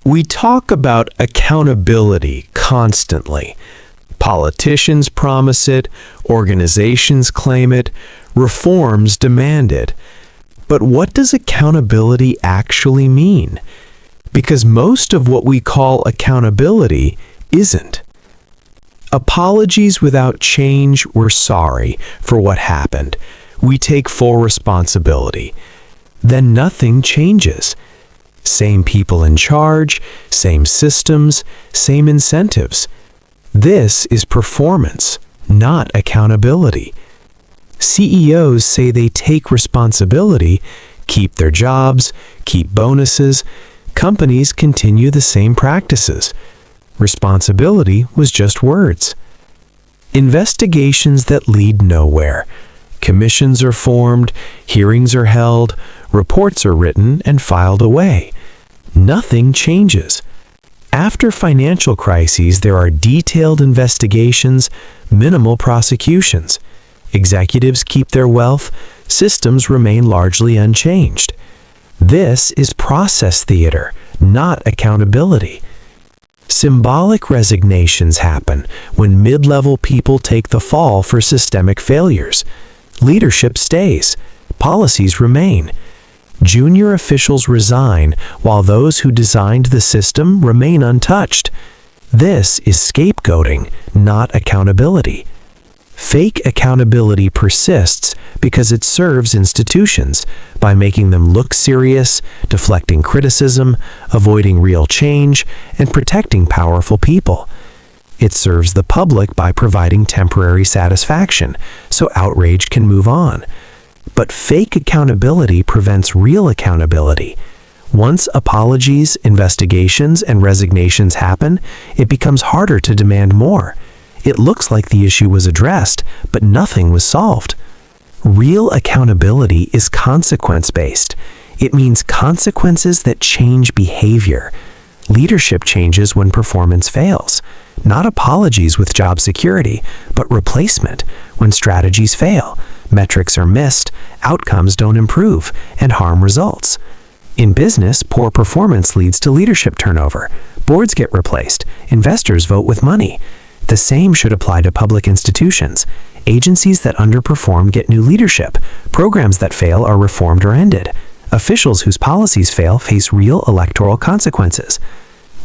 We talk about accountability constantly. Politicians promise it, organizations claim it, reforms demand it. But what does accountability actually mean? Because most of what we call accountability isn't. Apologies without change, we're sorry for what happened. We take full responsibility. Then nothing changes. Same people in charge, same systems, same incentives. This is performance, not accountability. CEOs say they take responsibility, keep their jobs, keep bonuses. Companies continue the same practices. Responsibility was just words. Investigations that lead nowhere. Commissions are formed, hearings are held, reports are written and filed away. Nothing changes. After financial crises, there are detailed investigations, minimal prosecutions. Executives keep their wealth, systems remain largely unchanged. This is process theater, not accountability. Symbolic resignations happen when mid-level people take the fall for systemic failures. Leadership stays. Policies remain. Junior officials resign while those who designed the system remain untouched. This is scapegoating, not accountability. Fake accountability persists because it serves institutions by making them look serious, deflecting criticism, avoiding real change, and protecting powerful people. It serves the public by providing temporary satisfaction so outrage can move on. But fake accountability prevents real accountability. Once apologies, investigations, and resignations happen, it becomes harder to demand more. It looks like the issue was addressed, but nothing was solved. Real accountability is consequence-based. It means consequences that change behavior. Leadership changes when performance fails. Not apologies with job security, but replacement when strategies fail. Metrics are missed, outcomes don't improve, and harm results. In business, poor performance leads to leadership turnover. Boards get replaced. Investors vote with money. The same should apply to public institutions. Agencies that underperform get new leadership. Programs that fail are reformed or ended. Officials whose policies fail face real electoral consequences.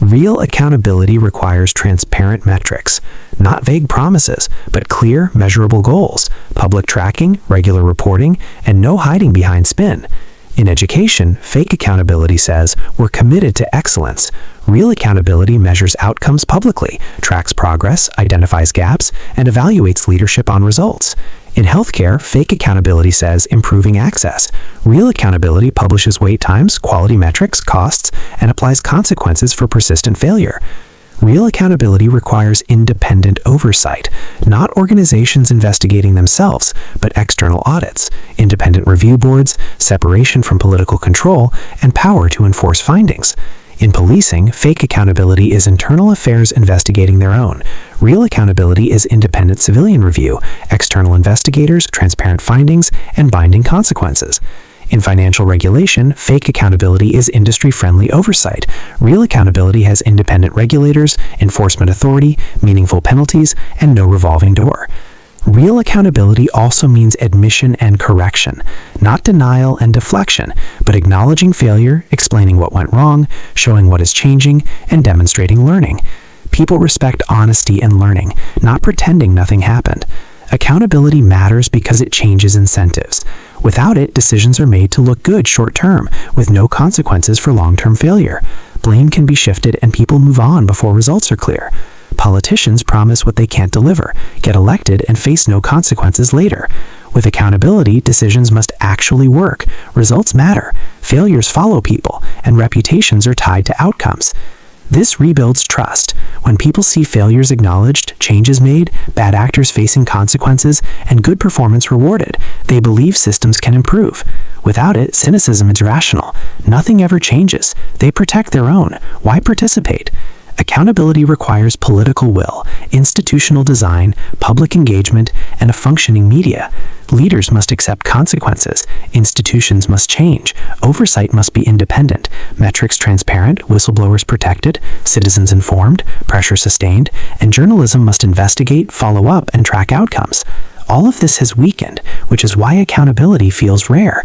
Real accountability requires transparent metrics, not vague promises, but clear, measurable goals, public tracking, regular reporting, and no hiding behind spin. In education, fake accountability says, we're committed to excellence. Real accountability measures outcomes publicly, tracks progress, identifies gaps, and evaluates leadership on results. In healthcare, fake accountability says improving access. Real accountability publishes wait times, quality metrics, costs, and applies consequences for persistent failure. Real accountability requires independent oversight, not organizations investigating themselves, but external audits, independent review boards, separation from political control, and power to enforce findings. In policing, fake accountability is internal affairs investigating their own. Real accountability is independent civilian review, external investigators, transparent findings, and binding consequences. In financial regulation, fake accountability is industry-friendly oversight. Real accountability has independent regulators, enforcement authority, meaningful penalties, and no revolving door. Real accountability also means admission and correction, not denial and deflection, but acknowledging failure, explaining what went wrong, showing what is changing, and demonstrating learning. People respect honesty and learning, not pretending nothing happened. Accountability matters because it changes incentives. Without it, decisions are made to look good short-term, with no consequences for long-term failure. Blame can be shifted and people move on before results are clear. Politicians promise what they can't deliver, get elected, and face no consequences later. With accountability, decisions must actually work. Results matter. Failures follow people, and reputations are tied to outcomes. This rebuilds trust. When people see failures acknowledged, changes made, bad actors facing consequences, and good performance rewarded, they believe systems can improve. Without it, cynicism is irrational. Nothing ever changes. They protect their own. Why participate? Accountability requires political will, institutional design, public engagement, and a functioning media. Leaders must accept consequences, institutions must change, oversight must be independent, metrics transparent, whistleblowers protected, citizens informed, pressure sustained, and journalism must investigate, follow up, and track outcomes. All of this has weakened, which is why accountability feels rare.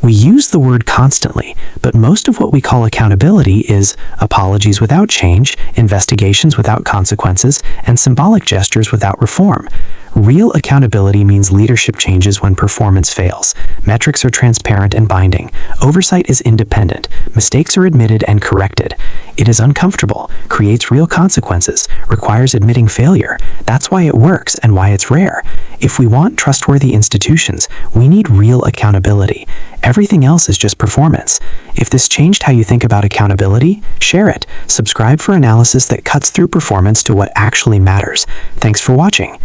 We use the word constantly, but most of what we call accountability is apologies without change, investigations without consequences, and symbolic gestures without reform. Real accountability means leadership changes when performance fails. Metrics are transparent and binding. Oversight is independent. Mistakes are admitted and corrected. It is uncomfortable, creates real consequences, requires admitting failure. That's why it works and why it's rare. If we want trustworthy institutions, we need real accountability. Everything else is just performance. If this changed how you think about accountability, share it. Subscribe for analysis that cuts through performance to what actually matters. Thanks for watching.